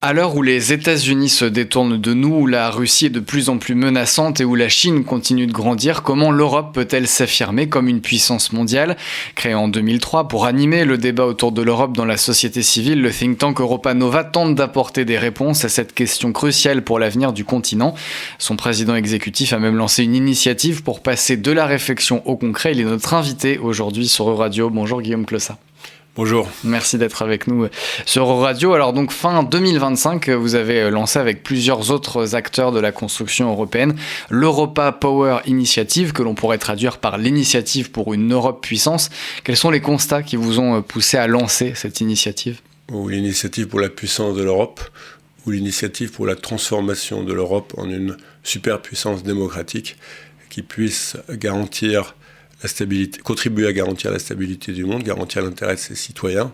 À l'heure où les États-Unis se détournent de nous, où la Russie est de plus en plus menaçante et où la Chine continue de grandir, comment l'Europe peut-elle s'affirmer comme une puissance mondiale ? Créé en 2003 pour animer le débat autour de l'Europe dans la société civile, le think tank Europa Nova tente d'apporter des réponses à cette question cruciale pour l'avenir du continent. Son président exécutif a même lancé une initiative pour passer de la réflexion au concret. Il est notre invité aujourd'hui sur Euradio. Bonjour Guillaume Clossat. Bonjour. Merci d'être avec nous sur Euradio. Alors donc fin 2025, vous avez lancé avec plusieurs autres acteurs de la construction européenne l'Europa Power Initiative, que l'on pourrait traduire par l'initiative pour une Europe puissance. Quels sont les constats qui vous ont poussé à lancer cette initiative ? Ou l'initiative pour la puissance de l'Europe, ou l'initiative pour la transformation de l'Europe en une superpuissance démocratique qui puisse garantir la stabilité, contribuer à garantir la stabilité du monde, garantir l'intérêt de ses citoyens,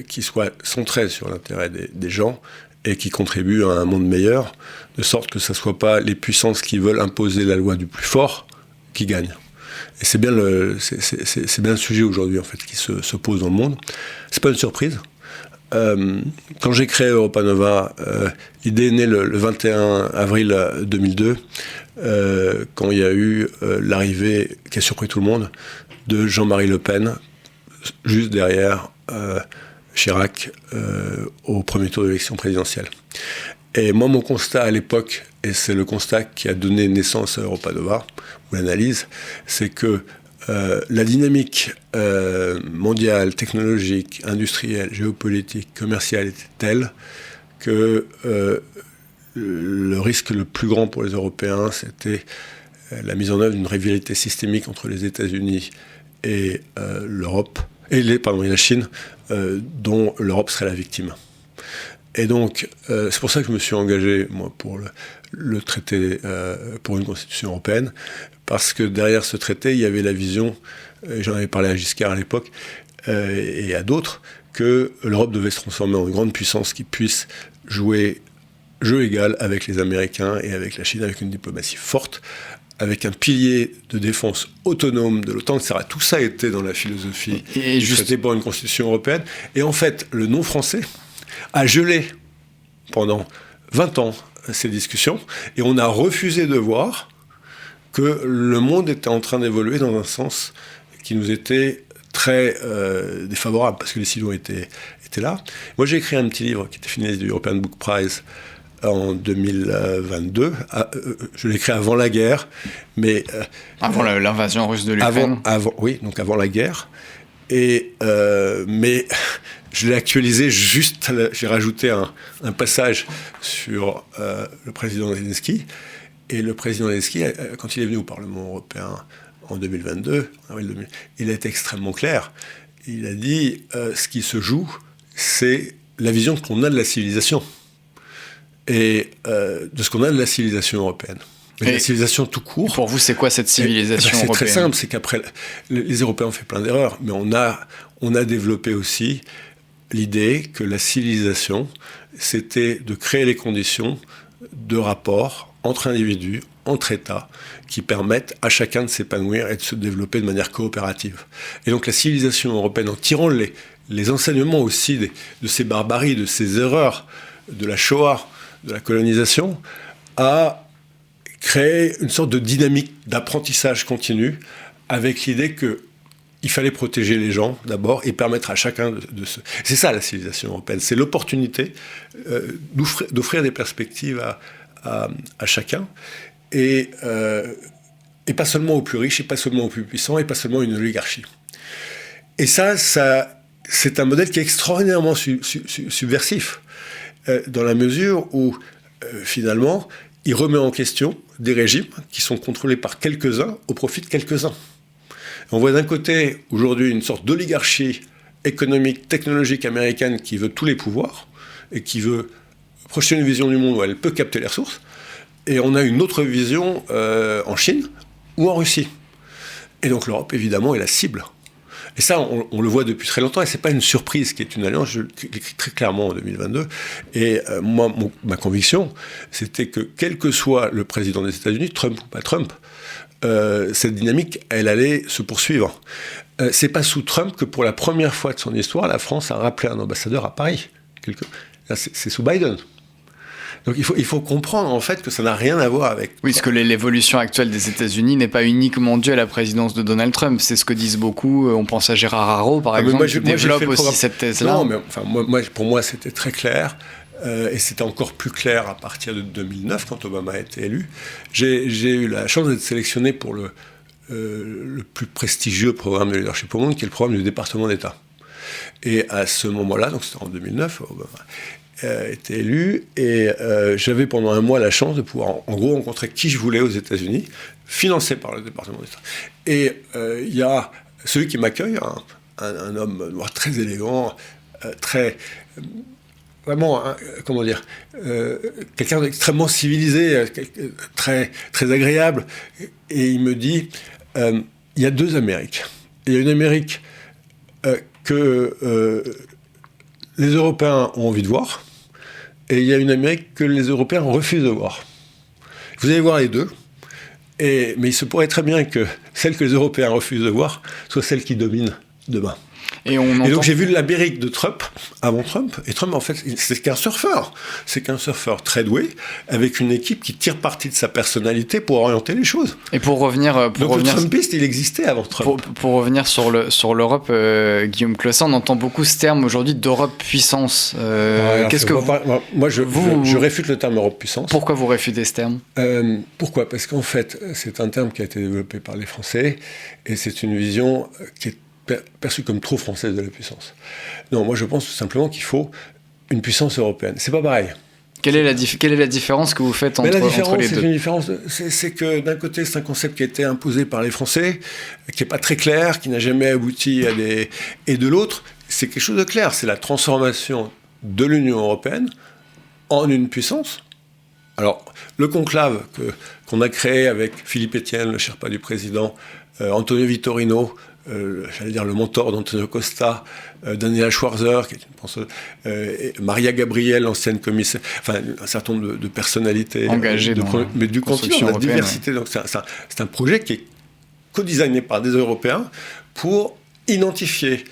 qui soit centré sur l'intérêt des gens et qui contribue à un monde meilleur, de sorte que ce ne soit pas les puissances qui veulent imposer la loi du plus fort qui gagnent. Et c'est bien le sujet aujourd'hui en fait, qui se pose dans le monde. Ce n'est pas une surprise. Quand j'ai créé Europa Nova, l'idée est née le 21 avril 2002, quand il y a eu l'arrivée, qui a surpris tout le monde, de Jean-Marie Le Pen, juste derrière Chirac, au premier tour de l'élection présidentielle. Et moi, mon constat à l'époque, et c'est le constat qui a donné naissance à Europa Nova, ou l'analyse, c'est que la dynamique mondiale, technologique, industrielle, géopolitique, commerciale était telle que le risque le plus grand pour les Européens, c'était la mise en œuvre d'une rivalité systémique entre les États-Unis et l'Europe, et la Chine, dont l'Europe serait la victime. Et donc, c'est pour ça que je me suis engagé, moi, pour le traité, pour une constitution européenne, parce que derrière ce traité, il y avait la vision, et j'en avais parlé à Giscard à l'époque, et à d'autres, que l'Europe devait se transformer en une grande puissance qui puisse jouer jeu égal avec les Américains et avec la Chine, avec une diplomatie forte, avec un pilier de défense autonome de l'OTAN, etc. Tout ça était dans la philosophie du traité pour une constitution européenne. Et en fait, le non français a gelé pendant 20 ans ces discussions, et on a refusé de voir que le monde était en train d'évoluer dans un sens qui nous était très défavorable, parce que les silos étaient là. Moi, j'ai écrit un petit livre qui était finaliste du European Book Prize en 2022. Je l'ai écrit avant la guerre, mais... avant l'invasion russe de l'Ukraine. Oui, donc avant la guerre. Mais je l'ai actualisé juste, j'ai rajouté un passage sur le président Zelensky. Et le président Zelensky, quand il est venu au Parlement européen en 2022, il a été extrêmement clair. Il a dit ce qui se joue, c'est la vision qu'on a de la civilisation. Et de ce qu'on a de la civilisation européenne. Et la civilisation tout court. Pour vous, c'est quoi cette civilisation européenne ? C'est très simple, c'est qu'après, les Européens ont fait plein d'erreurs, mais on a développé aussi l'idée que la civilisation, c'était de créer les conditions de rapport entre individus, entre États, qui permettent à chacun de s'épanouir et de se développer de manière coopérative. Et donc la civilisation européenne, en tirant les enseignements aussi de ces barbaries, de ces erreurs, de la Shoah, de la colonisation, a créé une sorte de dynamique d'apprentissage continu avec l'idée qu'il fallait protéger les gens d'abord et permettre à chacun de se... C'est ça la civilisation européenne, c'est l'opportunité d'offrir des perspectives à chacun et pas seulement aux plus riches et pas seulement aux plus puissants et pas seulement une oligarchie. Et ça c'est un modèle qui est extraordinairement subversif. Dans la mesure où, finalement, il remet en question des régimes qui sont contrôlés par quelques-uns au profit de quelques-uns. On voit d'un côté, aujourd'hui, une sorte d'oligarchie économique, technologique américaine qui veut tous les pouvoirs et qui veut projeter une vision du monde où elle peut capter les ressources. Et on a une autre vision en Chine ou en Russie. Et donc l'Europe, évidemment, est la cible. Et ça, on le voit depuis très longtemps, et c'est pas une surprise qui est une alliance, je l'écris très clairement en 2022. Et moi, ma conviction, c'était que quel que soit le président des États-Unis, Trump ou pas Trump, cette dynamique, elle allait se poursuivre. C'est pas sous Trump que pour la première fois de son histoire, la France a rappelé un ambassadeur à Paris. C'est sous Biden. Donc il faut comprendre en fait que ça n'a rien à voir avec... Oui, parce que l'évolution actuelle des États-Unis n'est pas uniquement due à la présidence de Donald Trump. C'est ce que disent beaucoup. On pense à Gérard Haro, par exemple, qui développe aussi cette thèse-là. Non, mais enfin, pour moi, c'était très clair. Et c'était encore plus clair à partir de 2009, quand Obama a été élu. J'ai eu la chance d'être sélectionné pour le plus prestigieux programme de leadership au monde, qui est le programme du département d'État. Et à ce moment-là, donc c'était en 2009, Obama était élu, et j'avais pendant un mois la chance de pouvoir en gros rencontrer qui je voulais aux États-Unis, financé par le département d'État. Et il y a celui qui m'accueille, un homme noir très élégant, très... vraiment, comment dire, quelqu'un d'extrêmement civilisé, très, très agréable, et il me dit, il y a deux Amériques. Il y a une Amérique que les Européens ont envie de voir, et il y a une Amérique que les Européens refusent de voir. Vous allez voir les deux, mais il se pourrait très bien que celle que les Européens refusent de voir soit celle qui domine demain. Et donc j'ai vu l'Amérique de Trump, avant Trump, et Trump en fait c'est qu'un surfeur. C'est qu'un surfeur très doué, avec une équipe qui tire parti de sa personnalité pour orienter les choses. Et pour revenir... Le Trumpiste, il existait avant Trump. Pour revenir sur l'Europe, Guillaume Clossin, on entend beaucoup ce terme aujourd'hui d'Europe puissance. Qu'est-ce que moi je réfute le terme Europe puissance. Pourquoi vous réfutez ce terme ? Pourquoi ? Parce qu'en fait, c'est un terme qui a été développé par les Français, et c'est une vision qui est perçue comme trop française de la puissance. Non, moi je pense tout simplement qu'il faut une puissance européenne. C'est pas pareil. Quelle est la différence que vous faites entre les deux ? C'est que d'un côté, c'est un concept qui a été imposé par les Français, qui n'est pas très clair, qui n'a jamais abouti à des... Et de l'autre, c'est quelque chose de clair. C'est la transformation de l'Union européenne en une puissance. Alors, le conclave qu'on a créé avec Philippe Etienne, le Sherpa du président, Antonio Vitorino, j'allais dire le mentor d'Antonio Costa, Daniela Schwarzer, qui est une penseuse, Maria Gabriel, l'ancienne commissaire, enfin un certain nombre de personnalités engagées mais du continent, la diversité. Donc c'est un projet qui est co-designé par des Européens pour identifier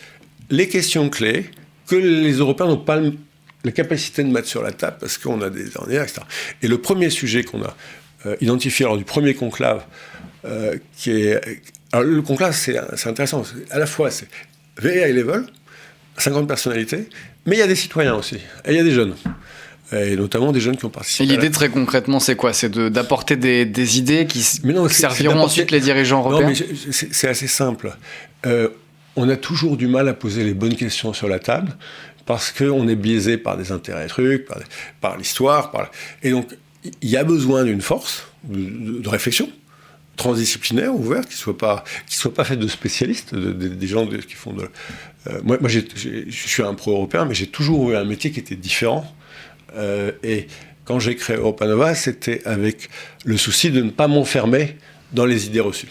les questions clés que les Européens n'ont pas la capacité de mettre sur la table parce qu'on a des ornières, etc. Et le premier sujet qu'on a identifié lors du premier conclave, qui est... Alors, le conclave, c'est intéressant. À la fois, c'est very high level, 50 personnalités, mais il y a des citoyens aussi, et il y a des jeunes. Et notamment des jeunes qui ont participé. Et l'idée, très concrètement, c'est quoi ? C'est d'apporter des idées qui serviront ensuite les dirigeants européens ? Non, mais c'est assez simple. On a toujours du mal à poser les bonnes questions sur la table, parce qu'on est biaisé par des intérêts trucs, par l'histoire. Et donc, il y a besoin d'une force de réflexion, transdisciplinaire, ouverte, qui soit pas faite de spécialistes, des gens qui font de... Moi je suis un pro-européen, mais j'ai toujours eu un métier qui était différent. Et quand j'ai créé Europa Nova, c'était avec le souci de ne pas m'enfermer dans les idées reçues.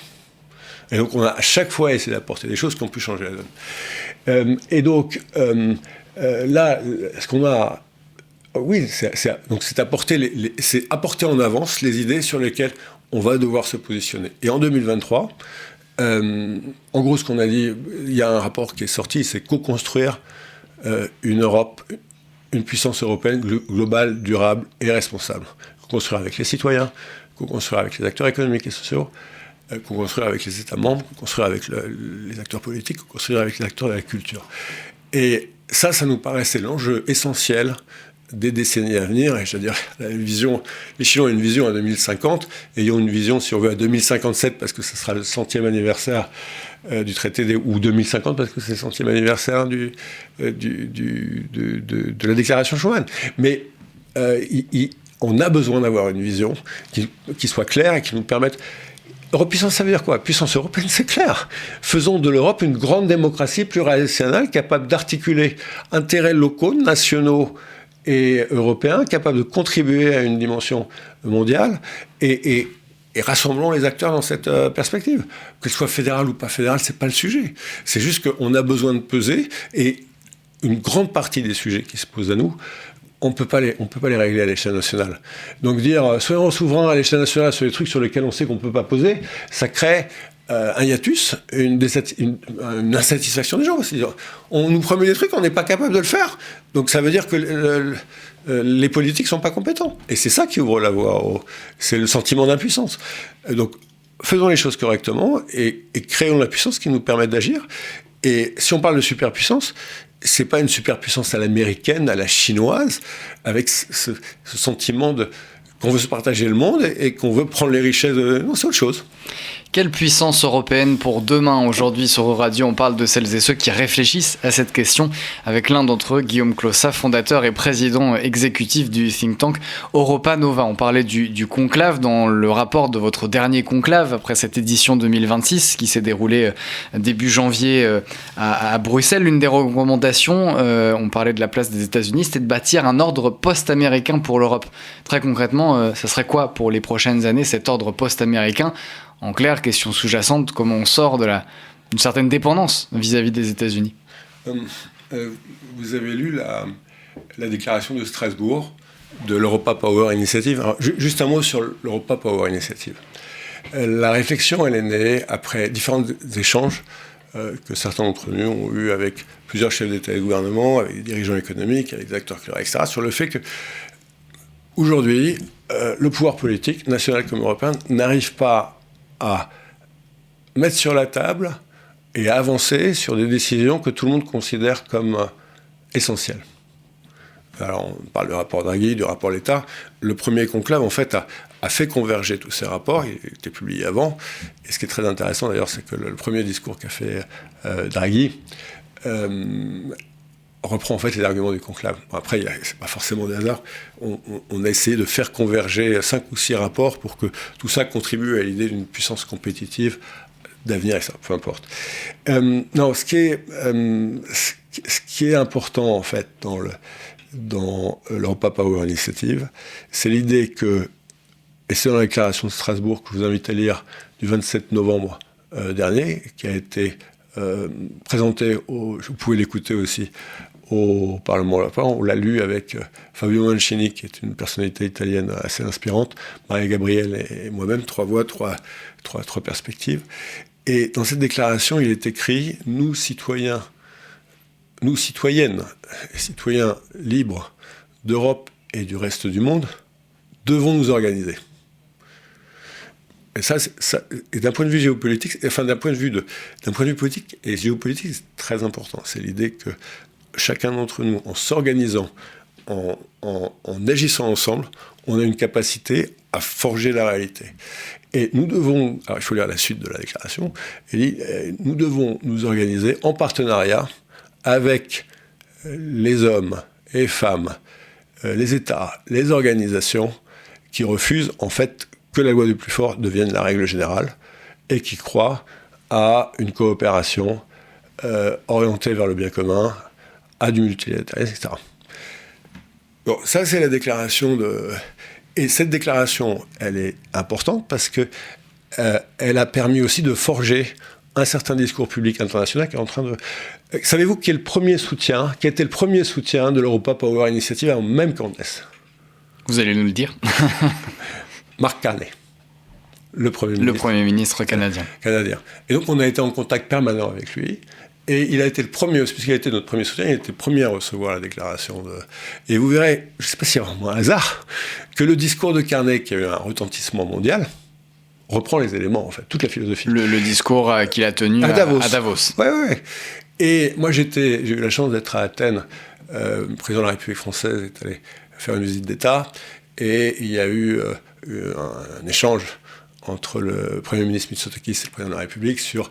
Et donc on a à chaque fois essayé d'apporter des choses qui ont pu changer la donne. Et donc là, ce qu'on a... Oui, c'est apporter en avance les idées sur lesquelles on va devoir se positionner. Et en 2023, en gros, ce qu'on a dit, il y a un rapport qui est sorti, c'est co-construire une Europe, une puissance européenne globale, durable et responsable. Co-construire avec les citoyens, co-construire avec les acteurs économiques et sociaux, co-construire avec les États membres, co-construire avec les acteurs politiques, co-construire avec les acteurs de la culture. Et ça nous paraissait l'enjeu essentiel des décennies à venir, et je veux dire, les Chinois ont une vision à 2050, et ils ont une vision, si on veut, à 2057, parce que ce sera le 100e anniversaire du traité, ou 2050, parce que c'est le 100e anniversaire de la déclaration Schuman. Mais on a besoin d'avoir une vision qui soit claire et qui nous permette... Europe puissance, ça veut dire quoi ? Puissance européenne, c'est clair. Faisons de l'Europe une grande démocratie plurinationale, capable d'articuler intérêts locaux, nationaux, et européens, capables de contribuer à une dimension mondiale, et rassemblons les acteurs dans cette perspective. Que ce soit fédéral ou pas fédéral, c'est pas le sujet. C'est juste qu'on a besoin de peser, et une grande partie des sujets qui se posent à nous, on peut pas les régler à l'échelle nationale. Donc dire soyons souverains à l'échelle nationale sur les trucs sur lesquels on sait qu'on ne peut pas poser, ça crée un hiatus, une insatisfaction des gens. On nous promet des trucs, on n'est pas capable de le faire. Donc ça veut dire que les politiques sont pas compétents. Et c'est ça qui ouvre la voie. C'est le sentiment d'impuissance. Donc faisons les choses correctement et créons la puissance qui nous permet d'agir. Et si on parle de superpuissance, c'est pas une superpuissance à l'américaine, à la chinoise, avec ce sentiment qu'on veut se partager le monde et qu'on veut prendre les richesses. Non, c'est autre chose. Quelle puissance européenne pour demain? Aujourd'hui sur Euradio, on parle de celles et ceux qui réfléchissent à cette question avec l'un d'entre eux, Guillaume Clossat, fondateur et président exécutif du think tank Europa Nova. On parlait du conclave dans le rapport de votre dernier conclave après cette édition 2026 qui s'est déroulée début janvier à Bruxelles. L'une des recommandations, on parlait de la place des États-Unis, c'était de bâtir un ordre post-américain pour l'Europe. Très concrètement, ça serait quoi pour les prochaines années cet ordre post-américain? En clair, question sous-jacente, comment on sort d'une certaine dépendance vis-à-vis des États-Unis? Vous avez lu la déclaration de Strasbourg de l'Europa Power Initiative. Alors, juste un mot sur l'Europa Power Initiative. La réflexion, elle est née après différents échanges que certains d'entre nous ont eu avec plusieurs chefs d'État et de gouvernement, avec des dirigeants économiques, avec des acteurs culturels, etc., sur le fait que aujourd'hui, le pouvoir politique, national comme européen, n'arrive pas à mettre sur la table et à avancer sur des décisions que tout le monde considère comme essentielles. Alors, on parle du rapport Draghi, du rapport Letta. Le premier conclave, en fait, a fait converger tous ces rapports. Il était publié avant. Et ce qui est très intéressant, d'ailleurs, c'est que le premier discours qu'a fait Draghi reprend en fait les arguments du conclave. Bon, après, c'est pas forcément des hasards. On a essayé de faire converger 5 ou 6 rapports pour que tout ça contribue à l'idée d'une puissance compétitive d'avenir, et ça, peu importe. Non, ce qui est important, en fait, dans l'Europa Power Initiative, c'est l'idée que, et c'est dans la déclaration de Strasbourg que je vous invite à lire du 27 novembre dernier, qui a été présentée, vous pouvez l'écouter aussi, au Parlement européen. On l'a lu avec Fabio Mancini, qui est une personnalité italienne assez inspirante, Maria Gabriel et moi-même, 3 voix, 3 perspectives. Et dans cette déclaration, il est écrit « Nous, citoyennes et citoyens libres d'Europe et du reste du monde, devons nous organiser ». Et ça, et d'un point de vue géopolitique, enfin d'un point de vue politique et géopolitique, c'est très important. C'est l'idée que chacun d'entre nous, en s'organisant, en agissant ensemble, on a une capacité à forger la réalité. Et nous devons, alors il faut lire la suite de la déclaration, nous devons nous organiser en partenariat avec les hommes et femmes, les États, les organisations qui refusent en fait que la loi du plus fort devienne la règle générale et qui croient à une coopération orientée vers le bien commun, à du multilatéralisme, etc. Bon, ça c'est la déclaration de... Et cette déclaration, elle est importante parce que elle a permis aussi de forger un certain discours public international qui est en train de... Savez-vous quel était le premier soutien de l'Europa Power Initiative avant même qu'on naisse? Vous allez nous le dire. Mark Carney, le Premier ministre canadien. Et donc on a été en contact permanent avec lui. Et il a été le premier, puisqu'il a été notre premier soutien, il a été le premier à recevoir la déclaration de... Et vous verrez, je ne sais pas si c'est vraiment un hasard, que le discours de Carney, qui a eu un retentissement mondial, reprend les éléments, en fait, toute la philosophie. Le discours qu'il a tenu à Davos. Ouais. Et moi, j'ai eu la chance d'être à Athènes. Le président de la République française est allé faire une visite d'État, et il y a eu un échange entre le Premier ministre Mitsotakis et le président de la République sur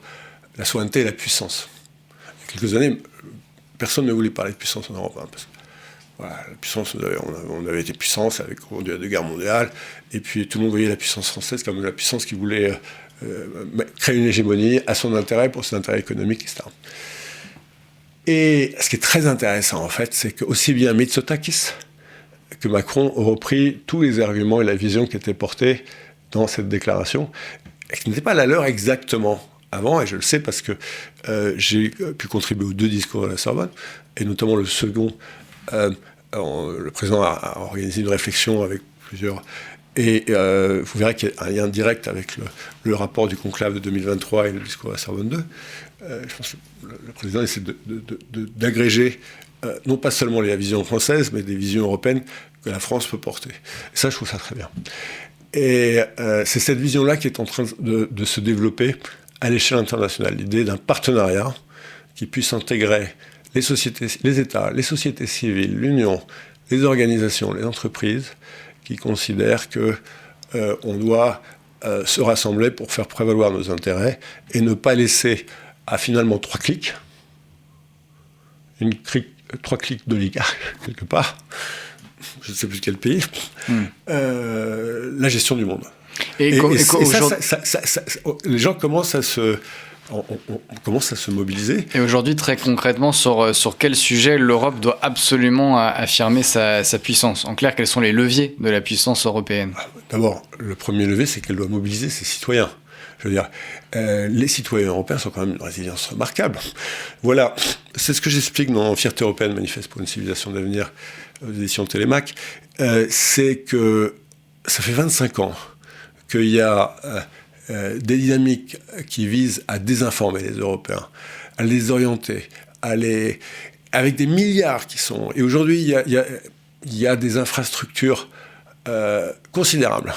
la souveraineté et la puissance. Il y a quelques années, personne ne voulait parler de puissance en Europe. Parce que, voilà, la puissance, on avait été puissance avec au cours de la 2 guerres mondiales, et puis tout le monde voyait la puissance française comme la puissance qui voulait créer une hégémonie à son intérêt, pour son intérêt économique, etc. Et ce qui est très intéressant, en fait, c'est que aussi bien Mitsotakis que Macron ont repris tous les arguments et la vision qui étaient portés dans cette déclaration, et qui n'était pas la leur exactement avant, et je le sais parce que j'ai pu contribuer aux 2 discours à la Sorbonne, et notamment le second le président a organisé une réflexion avec plusieurs... Et vous verrez qu'il y a un lien direct avec le rapport du conclave de 2023 et le discours à Sorbonne 2. Je pense que le président essaie d'agréger non pas seulement les visions françaises, mais des visions européennes que la France peut porter. Et ça, je trouve ça très bien. Et c'est cette vision-là qui est en train de se développer à l'échelle internationale. L'idée d'un partenariat qui puisse intégrer les sociétés, les États, les sociétés civiles, l'Union, les organisations, les entreprises, qui considèrent qu'on doit se rassembler pour faire prévaloir nos intérêts et ne pas laisser à finalement 3 clics, 3 clics d'oligarques, quelque part, je ne sais plus quel pays, la gestion du monde. Et ça, les gens commencent à se... On commence à se mobiliser. Et aujourd'hui, très concrètement, sur quel sujet l'Europe doit absolument affirmer sa puissance ? En clair, quels sont les leviers de la puissance européenne ? D'abord, le premier levier, c'est qu'elle doit mobiliser ses citoyens. Je veux dire, les citoyens européens sont quand même une résilience remarquable. Voilà, c'est ce que j'explique dans Fierté européenne, manifeste pour une civilisation d'avenir, aux éditions Télémac. C'est que ça fait 25 ans qu'il y a... des dynamiques qui visent à désinformer les Européens, à les orienter, avec des milliards qui sont... Et aujourd'hui, il y a des infrastructures considérables.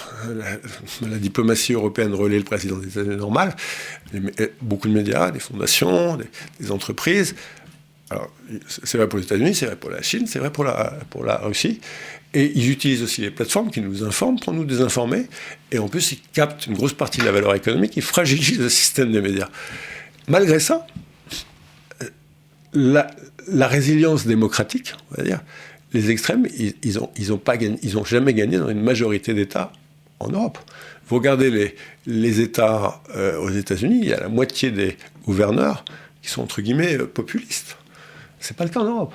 La diplomatie européenne relaie le président des années normales, beaucoup de médias, des fondations, des entreprises. Alors, c'est vrai pour les États-Unis, c'est vrai pour la Chine, c'est vrai pour la Russie. Et ils utilisent aussi les plateformes qui nous informent pour nous désinformer. Et en plus, ils captent une grosse partie de la valeur économique. Ils fragilisent le système des médias. Malgré ça, la résilience démocratique, on va dire, les extrêmes, ils ont jamais gagné dans une majorité d'États en Europe. Vous regardez les États aux États-Unis, il y a la moitié des gouverneurs qui sont entre guillemets populistes. C'est pas le cas en Europe.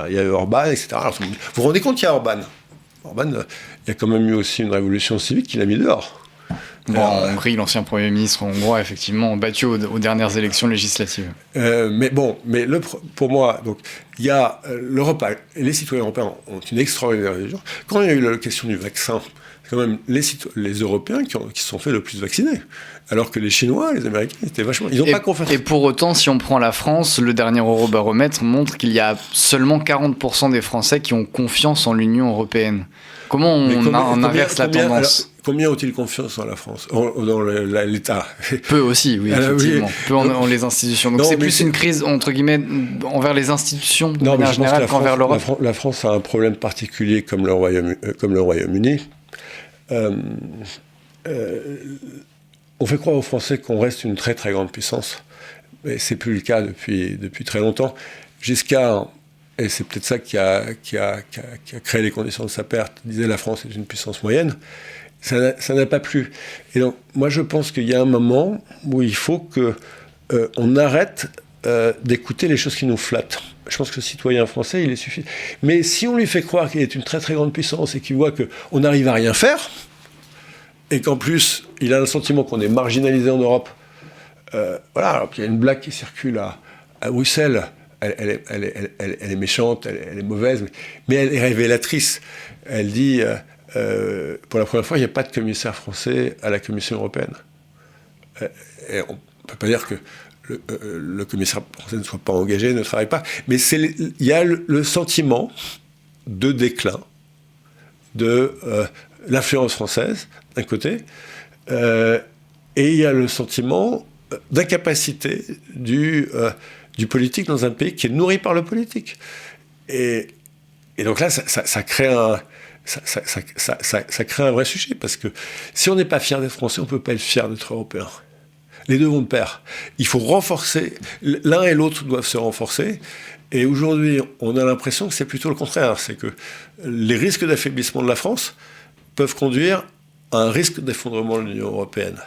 Il y a Orban, etc. Alors, vous vous rendez compte qu'il y a Orban, il y a quand même eu aussi une révolution civique qui l'a mis dehors. En Hongrie, l'ancien Premier ministre hongrois, effectivement, battu aux dernières élections législatives. Pour moi, donc, il y a l'Europe, les citoyens européens ont une extraordinaire religion. Quand il y a eu la question du vaccin, c'est quand même les Européens qui se sont fait le plus vacciner. Alors que les Chinois, les Américains, étaient vachement... Ils n'ont pas confiance. Et pour autant, si on prend la France, le dernier Eurobaromètre montre qu'il y a seulement 40% des Français qui ont confiance en l'Union européenne. Comment on inverse la tendance ? Alors, combien ont-ils confiance en la France, dans l'État ? Peu aussi, oui, effectivement. Peu en les institutions. Donc c'est plus une crise, entre guillemets, envers les institutions de manière générale qu'envers l'Europe. La France a un problème particulier comme le Royaume-Uni. On fait croire aux Français qu'on reste une très très grande puissance, mais c'est plus le cas depuis très longtemps. Giscard, et c'est peut-être ça qui a créé les conditions de sa perte, disait la France est une puissance moyenne. Ça n'a pas plu. Et donc, moi je pense qu'il y a un moment où il faut qu'on arrête d'écouter les choses qui nous flattent. Je pense que le citoyen français, il est suffisant. Mais si on lui fait croire qu'il est une très très grande puissance et qu'il voit qu'on n'arrive à rien faire, et qu'en plus, il a le sentiment qu'on est marginalisé en Europe. Voilà, alors qu'il y a une blague qui circule à Bruxelles. Elle est méchante, elle est mauvaise, mais elle est révélatrice. Elle dit, pour la première fois, il n'y a pas de commissaire français à la Commission européenne. Et on ne peut pas dire que le commissaire français ne soit pas engagé, ne travaille pas. Mais il y a le sentiment de déclin de l'influence française, d'un côté, et il y a le sentiment d'incapacité du politique dans un pays qui est nourri par le politique. Et donc là, ça crée un vrai sujet, parce que si on n'est pas fier d'être français, on ne peut pas être fier d'être européen. Les deux vont de pair. Il faut renforcer, l'un et l'autre doivent se renforcer, et aujourd'hui, on a l'impression que c'est plutôt le contraire, c'est que les risques d'affaiblissement de la France peuvent conduire à un risque d'effondrement de l'Union européenne.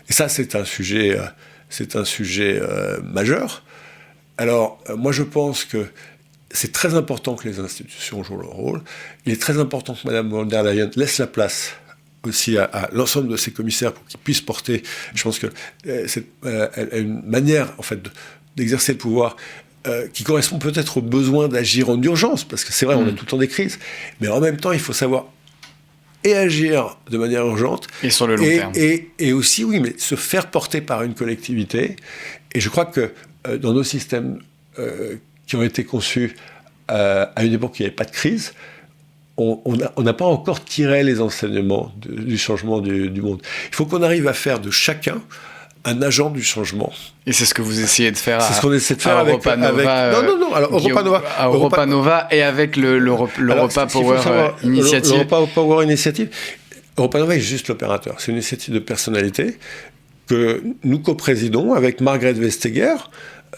Et ça, c'est un sujet majeur. Alors, moi, je pense que c'est très important que les institutions jouent leur rôle. Il est très important que Mme von der Leyen laisse la place aussi à l'ensemble de ses commissaires pour qu'ils puissent porter. Je pense que elle a une manière, en fait, d'exercer le pouvoir qui correspond peut-être au besoin d'agir en urgence, parce que c'est vrai, on a tout le temps des crises, mais en même temps, il faut savoir et agir de manière urgente. Et sur le long terme. Et aussi, oui, mais se faire porter par une collectivité. Et je crois que dans nos systèmes qui ont été conçus à une époque où il n'y avait pas de crise, on n'a pas encore tiré les enseignements du changement du monde. Il faut qu'on arrive à faire de chacun un agent du changement. Et c'est ce que vous essayez de faire c'est ce qu'on essaie de faire avec Europa Nova. Europa Nova et avec l'Europa Power Initiative. L'Europa Power Initiative. Europa Nova est juste l'opérateur. C'est une initiative de personnalité que nous co-présidons avec Margrethe Vestager.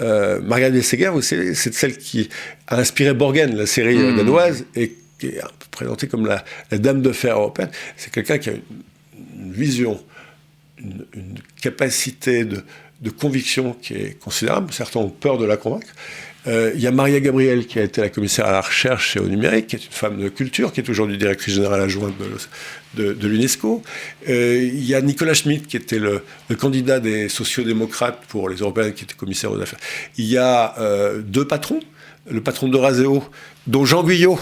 Margrethe Vestager, vous savez, c'est celle qui a inspiré Borgen, la série danoise, et qui est un peu présentée comme la dame de fer européenne. C'est quelqu'un qui a une vision, une capacité de conviction qui est considérable. Certains ont peur de la convaincre. Il y a Maria Gabriel, qui a été la commissaire à la recherche et au numérique, qui est une femme de culture, qui est aujourd'hui directrice générale adjointe de l'UNESCO. Il y a Nicolas Schmitt, qui était le candidat des sociodémocrates pour les Européens, qui était commissaire aux affaires. Il y a deux patrons. Le patron d'Euraseo, dont Jean Guyot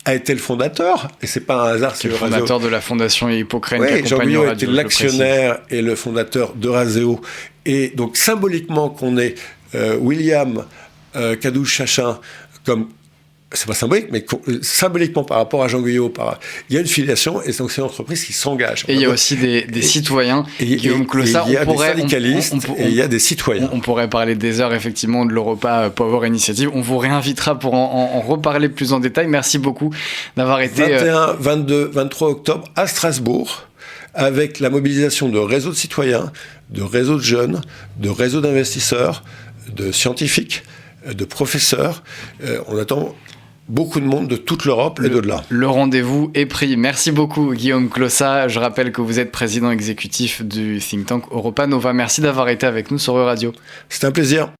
a été le fondateur, et c'est pas un hasard. C'est le fondateur de la fondation Hippocrène, qui Jean accompagne Guyot Radio, était l'actionnaire et le fondateur d'Euraseo. Et donc symboliquement qu'on ait William Kadouch-Chachin comme, c'est pas symbolique, mais symboliquement par rapport à Jean Guyot, il y a une filiation, et donc c'est une entreprise qui s'engage. Et il y a aussi des citoyens. Guillaume Clossard, il y a des syndicalistes, et il y a des citoyens. On pourrait parler des heures, effectivement, de l'Europa Power Initiative. On vous réinvitera pour en reparler plus en détail. Merci beaucoup d'avoir été... 21, 22, 23 octobre à Strasbourg, avec la mobilisation de réseaux de citoyens, de réseaux de jeunes, de réseaux d'investisseurs, de scientifiques, de professeurs. On attend beaucoup de monde de toute l'Europe et d'au-delà. Le rendez-vous est pris. Merci beaucoup, Guillaume Clossard. Je rappelle que vous êtes président exécutif du think tank Europa Nova. Merci d'avoir été avec nous sur Euradio. C'était un plaisir.